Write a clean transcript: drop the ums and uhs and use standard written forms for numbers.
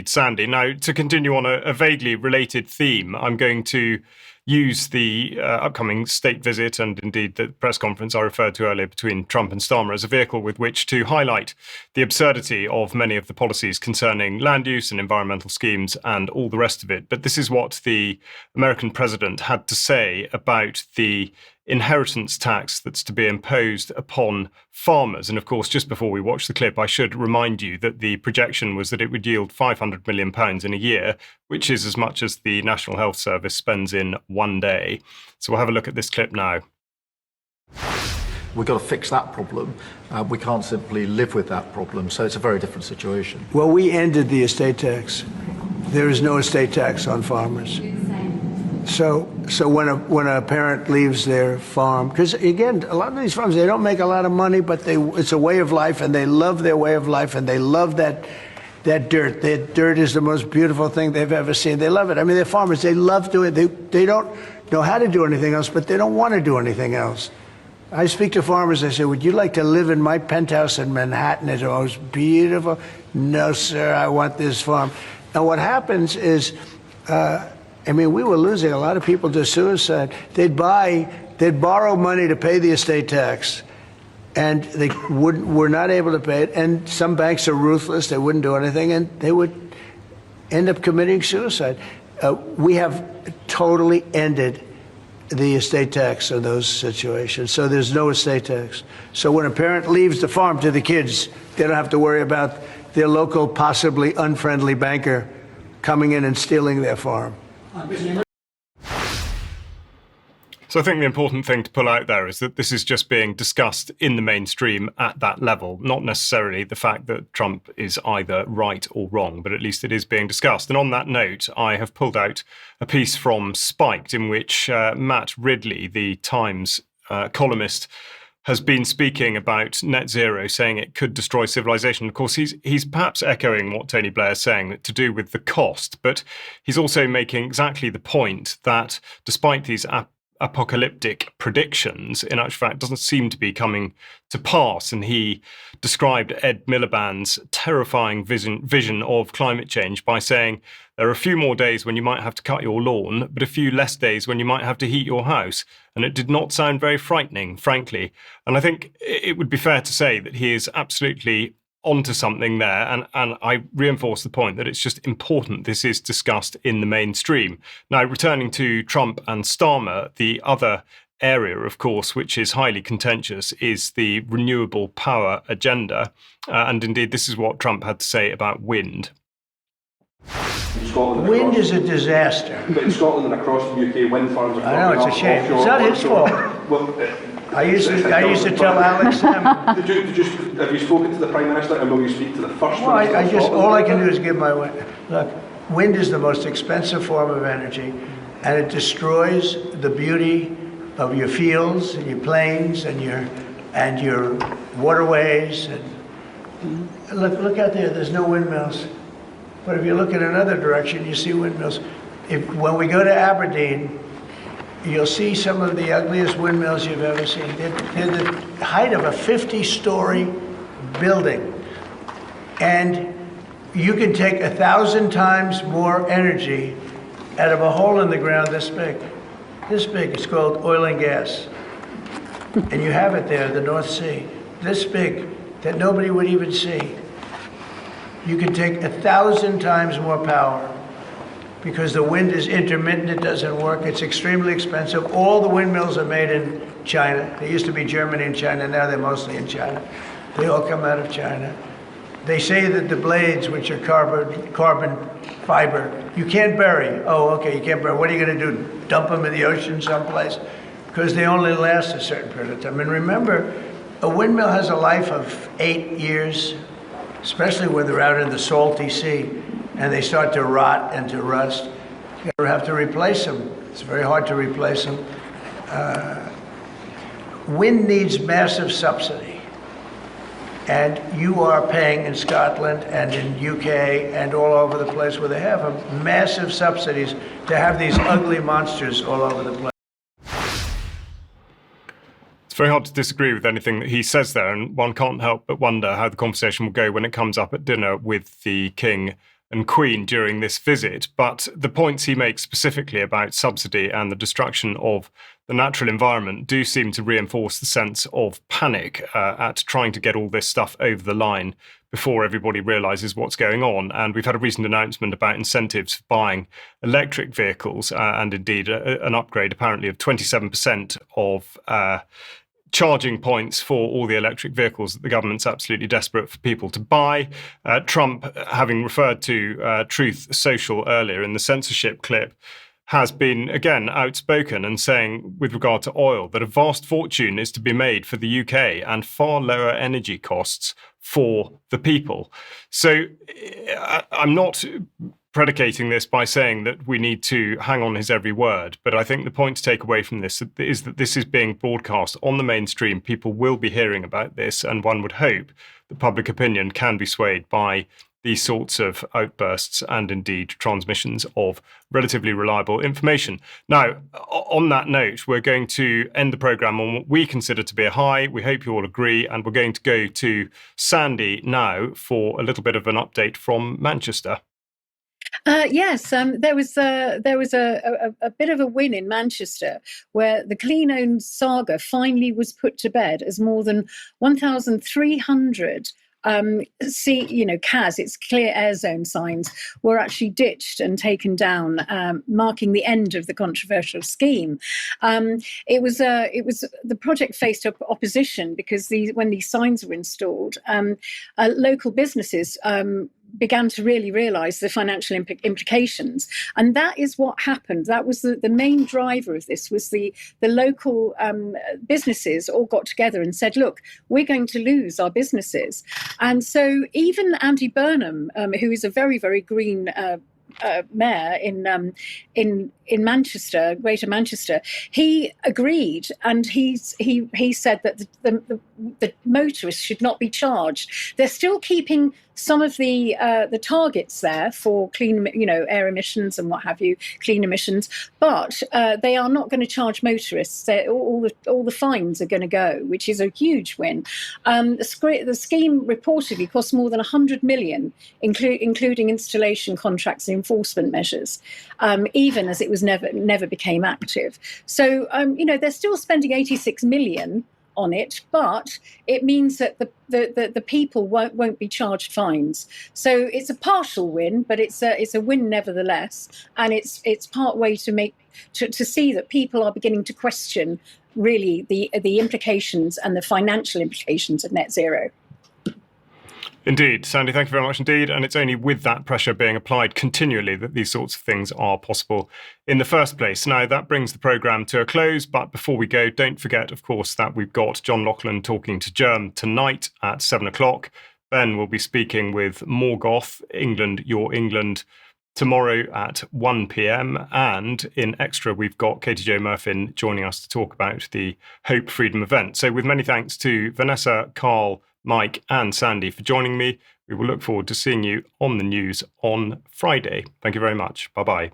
indeed, Sandy. Now, to continue on a vaguely related theme, I'm going to use the upcoming state visit and indeed the press conference I referred to earlier between Trump and Starmer as a vehicle with which to highlight the absurdity of many of the policies concerning land use and environmental schemes and all the rest of it. But this is what the American president had to say about the inheritance tax that's to be imposed upon farmers. And of course, just before we watch the clip, I should remind you that the projection was that it would yield £500 million in a year, which is as much as the National Health Service spends in one day. So we'll have a look at this clip now. We've got to fix that problem. We can't simply live with that problem. So it's a very different situation. Well, we ended the estate tax. There is no estate tax on farmers. So when a parent leaves their farm, because again, a lot of these farms, they don't make a lot of money, but it's a way of life, and they love their way of life, and they love that dirt. That dirt is the most beautiful thing they've ever seen. They love it. I mean, they're farmers. They love doing it. They don't know how to do anything else, but they don't want to do anything else. I speak to farmers. I say, would you like to live in my penthouse in Manhattan? It's the most beautiful. No, sir, I want this farm. And what happens is, we were losing a lot of people to suicide. They'd borrow money to pay the estate tax, and they were not able to pay it. And some banks are ruthless; they wouldn't do anything, and they would end up committing suicide. We have totally ended the estate tax in those situations, so there's no estate tax. So when a parent leaves the farm to the kids, they don't have to worry about their local, possibly unfriendly banker coming in and stealing their farm. So I think the important thing to pull out there is that this is just being discussed in the mainstream at that level, not necessarily the fact that Trump is either right or wrong, but at least it is being discussed. And on that note, I have pulled out a piece from Spiked in which Matt Ridley, the Times columnist, has been speaking about net zero, saying it could destroy civilization. Of course, he's perhaps echoing what Tony Blair is saying to do with the cost, but he's also making exactly the point that despite these apocalyptic predictions, in actual fact, doesn't seem to be coming to pass. And he described Ed Miliband's terrifying vision of climate change by saying there are a few more days when you might have to cut your lawn, but a few less days when you might have to heat your house. And it did not sound very frightening, frankly. And I think it would be fair to say that he is absolutely onto something there, and I reinforce the point that it's just important this is discussed in the mainstream. Now, returning to Trump and Starmer, the other area, of course, which is highly contentious, is the renewable power agenda. And indeed, this is what Trump had to say about wind. Wind is a disaster. But in Scotland and across the UK, wind farms are... I know, it's a shame. It's not his fault. Well, I used to tell Alex Salmon. Have you spoken to the Prime Minister, and will you speak to the First Well, Minister? all I can do is give my wind. Look, wind is the most expensive form of energy, and it destroys the beauty of your fields and your plains and your waterways. And look out there. There's no windmills, but if you look in another direction, you see windmills. When we go to Aberdeen, you'll see some of the ugliest windmills you've ever seen. They're the height of a 50-story building. And you can take 1,000 times more energy out of a hole in the ground this big. This big. It's called oil and gas. And you have it there, the North Sea. This big, that nobody would even see. You can take 1,000 times more power, because the wind is intermittent, it doesn't work, it's extremely expensive. All the windmills are made in China. They used to be Germany and China, now they're mostly in China. They all come out of China. They say that the blades, which are carbon fiber, you can't bury. Oh, okay, you can't bury. What are you gonna do, dump them in the ocean someplace? Because they only last a certain period of time. And remember, a windmill has a life of 8 years, especially when they're out in the salty sea, and they start to rot and to rust. You have to replace them. It's very hard to replace them. Wind needs massive subsidy. And you are paying in Scotland and in UK and all over the place where they have them, massive subsidies to have these ugly monsters all over the place. It's very hard to disagree with anything that he says there, and one can't help but wonder how the conversation will go when it comes up at dinner with the King and Queen during this visit, but the points he makes specifically about subsidy and the destruction of the natural environment do seem to reinforce the sense of panic at trying to get all this stuff over the line before everybody realises what's going on. And we've had a recent announcement about incentives for buying electric vehicles and indeed an upgrade apparently of 27% of charging points for all the electric vehicles that the government's absolutely desperate for people to buy. Trump, having referred to Truth Social earlier in the censorship clip, has been, again, outspoken and saying, with regard to oil, that a vast fortune is to be made for the UK and far lower energy costs for the people. So I'm not predicating this by saying that we need to hang on his every word, but I think the point to take away from this is that this is being broadcast on the mainstream. People will be hearing about this, and one would hope that public opinion can be swayed by these sorts of outbursts and indeed transmissions of relatively reliable information. Now, on that note, we're going to end the programme on what we consider to be a high. We hope you all agree, and we're going to go to Sandy now for a little bit of an update from Manchester. Yes, there was a bit of a win in Manchester where the clean owned saga finally was put to bed as more than 1,300 CAS, its clear air zone signs, were actually ditched and taken down, marking the end of the controversial scheme. It was the project faced opposition because when these signs were installed, local businesses began to really realise the financial implications, and that is what happened. That was the main driver of this. Was the local businesses all got together and said, "Look, we're going to lose our businesses," and so even Andy Burnham, who is a very, very green mayor in Manchester, Greater Manchester, he agreed, and he said that the motorists should not be charged. They're still keeping some of the targets there for clean, air emissions and what have you, clean emissions, but they are not going to charge motorists. All the fines are going to go, which is a huge win. The scheme reportedly cost more than 100 million, including installation contracts and enforcement measures, even as it was never became active. So they're still spending 86 million on it, but it means that the people won't be charged fines. So it's a partial win, but it's a win nevertheless, and it's part way to see that people are beginning to question really the implications and the financial implications of net zero. Indeed. Sandy, thank you very much indeed. And it's only with that pressure being applied continually that these sorts of things are possible in the first place. Now, that brings the programme to a close. But before we go, don't forget, of course, that we've got John Lachlan talking to Germ tonight at 7 o'clock. Ben will be speaking with Morgoth, England, Your England, tomorrow at 1 p.m. And in extra, we've got Katie Jo Murphin joining us to talk about the Hope Freedom event. So with many thanks to Vanessa, Carl, Mike and Sandy for joining me. We will look forward to seeing you on the news on Friday. Thank you very much. Bye-bye.